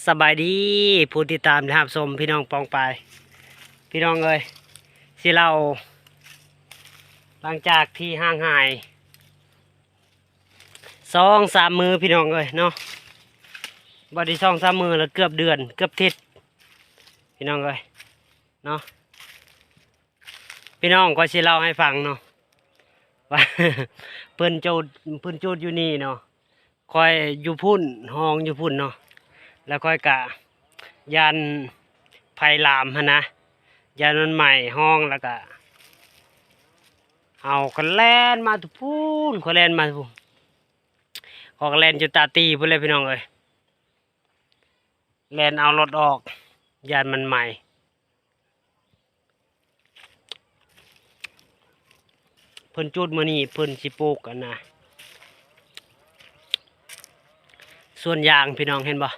สบายดีผู้ติดตามนะครับชมพี่น้องปองปายพี่น้องเอ้ยสิเราหลังจากที่ห่างหาย2-3 มือพี่น้องเอ้ยเนาะบัดนี้2-3 มือแล้วเกือบเดือนเกือบทิศพี่น้องเอ้ยเนาะพี่น้องก็สิเล่าให้ฟังเนาะว่า เพิ่นจูดอยู่นี่เนาะคอยอยู่พุ่นห้องอยู่พุ่นเนาะแล้วค่อยกะยันไผ่ลามฮะนะยันมันใหม่ห้องแล้วก็เอาคนแล่นมาทุพูนคนแล่นมาทุพูนขอแล่นจุดตาตีเพื่อนเลยพี่น้องเลยแล่นเอารถออกยันมันใหม่เพิ่นจุดมื้อนี้เพิ่นสิปลูกกันนะส่วนยางพี่น้องเห็นบ่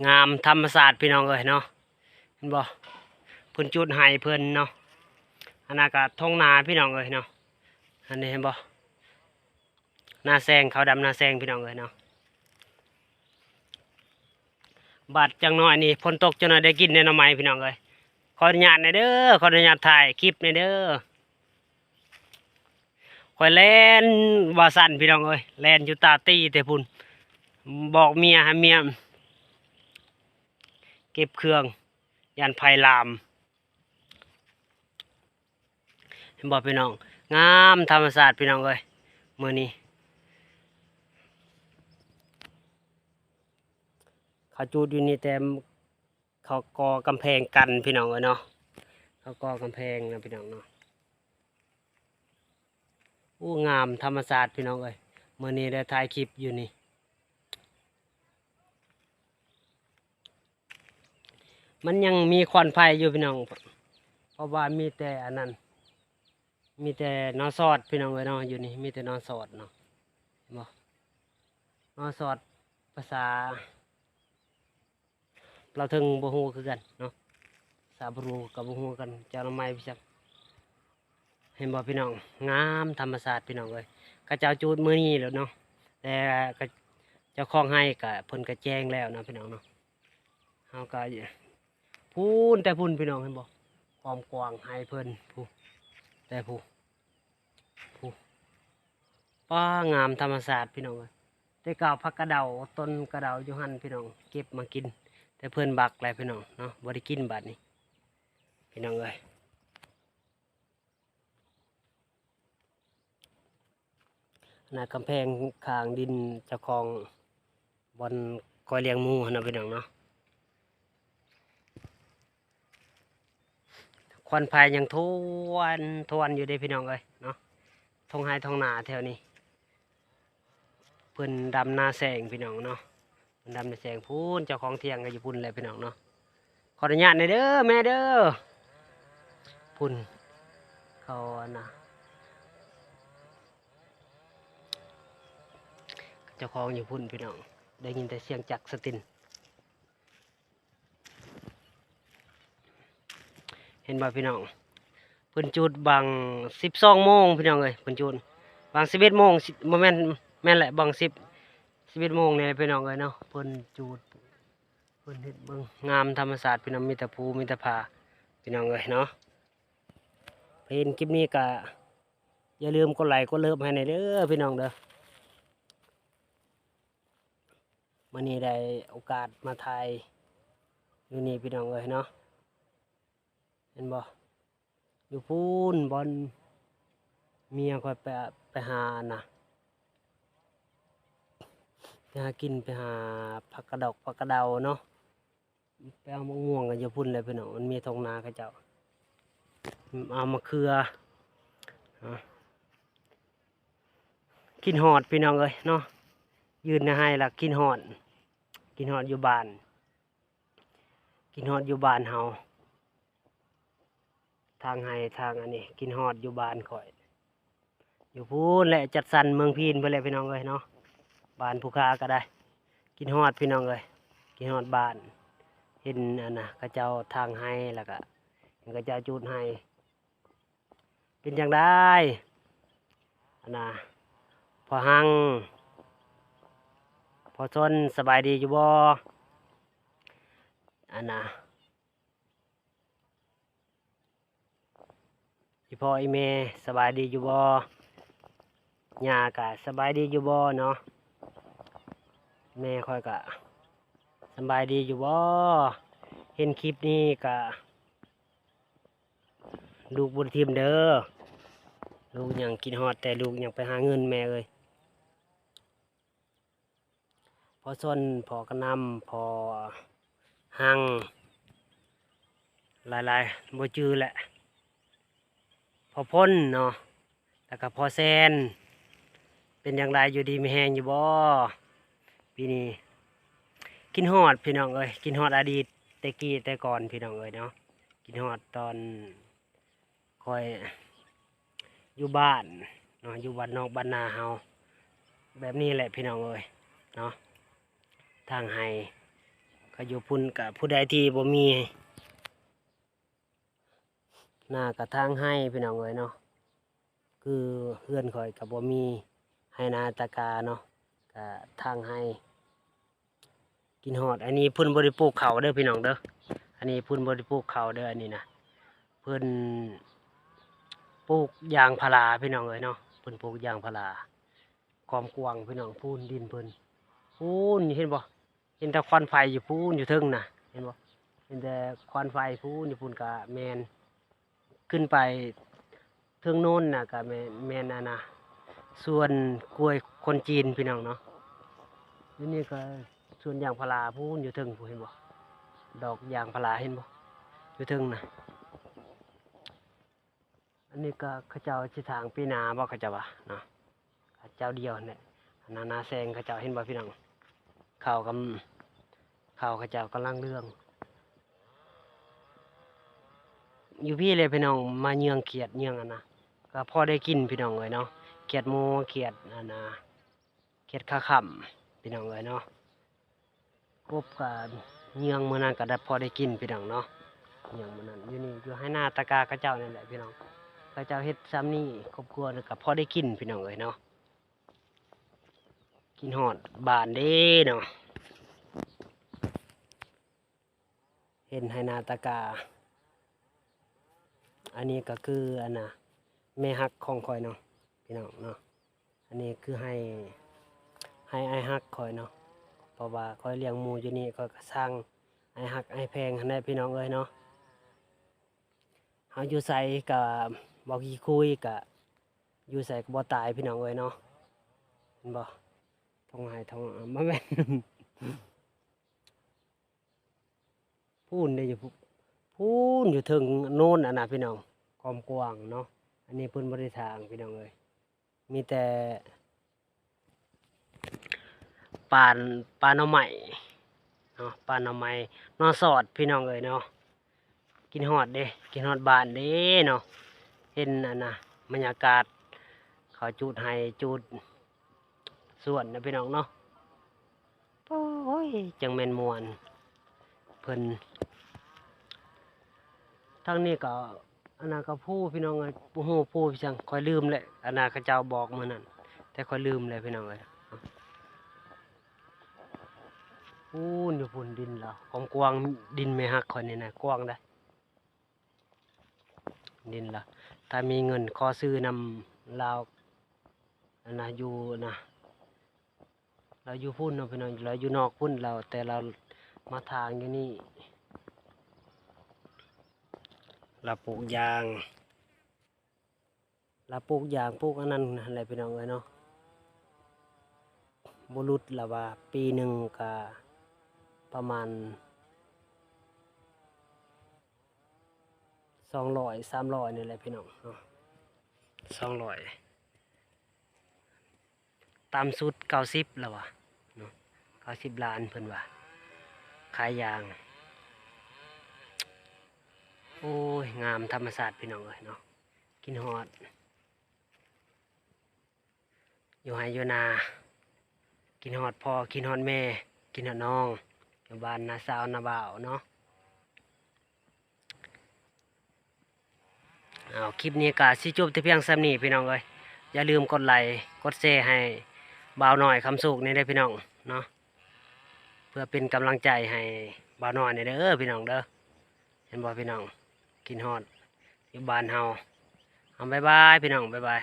งามธรรมศาสตร์พี่น้องเลยเนาะเห็นบ่เพิ่นจุดให้เพิ่นเนาะอันนั้นก็ท้องนาพี่น้องเลยเนาะอันนี้เห็นบ่นาแซงเขาดำนาแซงพี่น้องเลยเนาะบัดจังน้อยนี่ฝนตกจังน้อยได้กินในหน่อไม้พี่น้องเลยขออนุญาตหน่อยเด้อขออนุญาตถ่ายคลิปหน่อยเด้อคอยแล่นว่าสั่นพี่น้องเอ้ยแล่นอยู่ตาตีแต่พุ่นบอกเมียให้เมียเก็บเครื่องยันไผ่ลามเห็นบอกพี่น้องงามธรรมศาสตร์พี่น้องเอ้ยมื้อนี้เขาจูดอยู่นี่แต่เขาก่อกำแพงกันพี่น้องเอ้ยเนาะเขาก่อกำแพงนะพี่น้องเนาะงามธรรมศาสตร์พี่น้องเอ้ยมื้อนี้ได้ถ่ายคลิปอยู่นี่มันยังมีควันไฟอยู่พี่น้องเพราะว่ามีแต่อันนั้นมีแต่นอสอดพี่น้องเอ้ยเนาะอยู่นี่มีแต่นอสอดเนาะบ่นอสอดภาษาเราถึงบ่ฮู้คือกันเนาะภาษาบ่รู้กับบ่ฮู้กันจะเอาไม้พี่จักเห็นบ่พี่น้องงามธรรมศาสตร์พี่น้องเอ้ยเขาเจ้าจูดมื้อนี้แล้วเนาะแต่เจ้าของให้ก็เพิ่นก็แจ้งแล้วนะพี่น้องเนาะเฮาก็พูนแต่พูนพี่น้องเห็นบ่ความกว้างให้เพิ่นผู้แต่ผู้ป้างามธรรมศาสตร์พี่น้องเอ้ยแต่เก่าผักกระเดาต้นกระเดาอยู่หั่นพี่น้องเก็บมากินแต่เพิ่นบักแล้วพี่น้องเนาะบ่ได้กินบัดนี้พี่น้องเอ้ยหน้ากำแพงข้างดินเจ้าของบอนคอยเลี้ยงหมูนะพี่น้องเนาะควันไฟยังทวนอยู่ได้พี่น้องเอ้ยเนาะทงไฮทงนาแถวนี้เพิ่นดำนาแสงพี่น้องเนาะเพิ่นดำนาแสงพูนเจ้าของเทียงก็อยู่พุ่นเลยพี่น้องเนาะขออนุญาตหน่อยเด้อแม่เด้อพุ่นเขานะเจ้าของอยู่พุ่นพี่น้องได้ยินแต่เสียงจักรสตินเห็นบ่พี่น้องเพิ่นจุดบัง12 โมงพี่น้องเอ้ยเพิ่นจุดบัง11 โมงโมเมนต์แม่นแหละบัง11 โมงเนี่ยพี่น้องเอ้ยเนาะเพิ่นจุดเพิ่นเฮ็ดเบิ่งงามธรรมศาสตร์พี่น้องมีแต่ภูมีแต่ผาพี่น้องเอ้ยเนาะเห็นคลิปนี้ก็อย่าลืมกดไลค์กดเลิฟให้หน่อยเด้อพี่น้องเด้อมื้อนี้ได้โอกาสมาถ่ายอยู่นี่พี่น้องเอ้ยเนาะเห็นบ่อยู่พูนบอนเมียคอยไปหาน่ะไปหากินไปหาผักกระดอกผักกระเดาเนาะไปเอามะม่วงกันอยู่พุ่นเลยพี่น้องมันมีทงนาเขาเจ้าเอามาเครือกินหอดพี่น้องเอ้ยเนาะยืนให้ละกินหอดอยู่บ้านกินหอดอยู่บ้านเฮาทางให้ทางอันนี้กินหอดอยู่บ้านข่อยอยู่พูนแหละจัดสรรเมืองพีนไปเลยพี่น้องเอ้ยเนาะบ้านผู้ค้าก็ได้กินหอดพี่น้องเอ้ยกินหอดบ้านเห็นอันน่ะเขาเจ้าทางให้แล้วก็เขาเจ้าจูดให้เป็นอย่างได้ อันน่ะพอหังพอชนสบายดีอยู่บ่อันน่ะอีพ่ออีแม่สบายดีอยู่บ่ย่าก็สบายดีอยู่บ่เนาะแม่ค่อยก็สบายดีอยู่บ่เห็นคลิปนี้ก็ลูกบุญทีมเด้อลูกยังกินฮอดแต่ลูกยังไปหาเงินแม่เลยพอส้นพอกระนำพอหังหลายๆบ่จือแหละพอพ้นเนาะแล้วก็พอแซนเป็นอย่างไรอยู่ดีมีแหงอยู่บ่ปีนี้กินฮอดพี่น้องเอ้ยกินฮอดอดีตแต่กี้แต่ก่อนพี่น้องเอ้ยเนาะกินฮอดตอนคอยอยู่บ้านเนาะอยู่บ้านนอกบ้านนาเฮาแบบนี้แหละพี่น้องเอ้ยเนาะทางให้ก็อยู่พุ่นกับผู้ใดที่บ่มีหน้ากับทางให้พี่น้องเอ้ยเนาะคือเพื่อนคอยกับบ่มีให้นาตะกาเนาะกับทางให้กินฮอดอันนี้พุ่นบริปลูกเขาเด้อพี่น้องเด้ออันนี้พุ่นบริปลูกเขาเด้ออันนี้นะเพิ่นปลูกยางพาราพี่น้องเอ้ยเนาะเพิ่นปลูกยางพาราความกว้างพี่น้องพูนดินเพิ่นพูนเห็นบ่เห็นแต่ควันไฟอยู่พูนอยู่เทิงน่ะเห็นบ่เห็นแต่ควันไฟพูนอยู่พูนกะแมนขึ้นไปเทิงโน้นน่ะกะแมนน่ะนะส่วนกล้วยคนจีนพี่น้องเนาะนี่ก็ส่วนยางพาราพูนอยู่เทิงพูนเห็นบ่ดอกยางพาราเห็นบ่อยู่เทิงน่ะอันนี้ก็เขาเจ้าสิทางปีนาบ่เขาเจ้าว่าเนาะเขาเจ้าเดียวเนี่ยนาแซงเขาเจ้าเห็นบ่พี่น้องข้าวเขาเจ้ากำลังเรื่องอยู่พี่เลยพี่น้องมาเยืองเขียดเยืองอันนะก็พอได้กินพี่น้องเลยเนาะเขียดหมูเขียดอันนะเขียดข้าค่ำพี่น้องเลยเนาะกบกับเยืองมื้อนั้นก็ได้พอได้กินพี่น้องเนาะเยืองมื้อนั้นอยู่นี่อยู่ให้หน้าตะกาเขาเจ้านั่นแหละพี่น้องเขาเจ้าเฮ็ดซ้ำนี่ครอบครัวก็พอได้กินพี่น้องเลยเนาะกินฮอดบ้านเด้เนาะเห็นให้หน้าตะกาอันนี้ก็คืออันน่ะแม่ฮักของคอยเนาะพี่น้องเนาะอันนี้คือให้ไอ้ฮักคอยเนาะเพราะว่าคอยเลี้ยงหมูอยู่นี่ก็สร้างไอ้ฮักไอ้แพงให้พี่น้องเอ้ยเนาะเฮาอยู่ใส่กับบ่ขี้คุยกับอยู่ใส่ก็บ่ตายพี่น้องเอ้ยเนาะเห็นบ่ท้องหายท้องบ่แม่น พูนได้อยู่พูนอยู่ถึงโน่นอันน่ะพี่น้องความกว้างเนาะอันนี้เพิ่นบ่ได้ทางพี่น้องเอ้ยมีแต่ปานปลาหน่อไม้เนาะปลาหน่อไม้นอสอดพี่น้องเอ้ยเนาะกินฮอดเด้กินฮอดบ้านเด้เนาะเห็นอันน่ะบรรยากาศเขาจูดให้จูดสวนนะพี่น้องเนาะโอ้ยจังแม่นม่วนเพิ่นทางนี้ก็อันนั้นก็ผู้พี่น้องเอ้ยบ่ฮู้ผู้พี่จังค่อยลืมแหละอันน่ะเขาเจ้าบอกมื้อนั้นแต่ค่อยลืมเลยพี่น้องเอ้ยพูนอยู่พุ่นดินเราความกว้างดินไม่หักค่อยนี่นะกว้างได้ดินละถ้ามีเงินขอซื้อนำเราอันน่ะอยู่นะเราอยู่พุ่นเนาะพี่น้องเราอยู่นอกพุ่นเราแต่เรามาทางอยู่นี่เราปลูกยางเราปลูกยางปลูกอันนั้นอะไรพี่น้องเอ้ยเนาะบุรุษละว่าปีหนึ่งก็ประมาณ200-300นี่แหละพี่น้องเนาะ200ตามสุด90แล้ววะเนาะ90 ล้านเพิ่นว่าขายยางโอ้ยงามธรรมศาสตร์พี่น้องเอ้ยเนาะกินฮอดอยู่ไห้อยู่นากินฮอดพ่อกินฮอดแม่กินฮอดน้องอยู่บ้านนาสาวนาบ่าวเนาะเอาคลิปนี้ก็สิจบแต่เพียงส่ำนี้พี่น้องเอ้ย อย่าลืมกดไลค์กดแชร์ให้บ่าวน้อยคำสุกนี่ได้อพี่น้องเนาะเพื่อเป็นกำลังใจให้บ่าวน้อยนี่เด้อพี่น้องเด้อเห็นบ่พี่น้องกินฮอดอยู่บ้านเฮาเอาบ๊ายบายพี่น้องบ๊ายบาย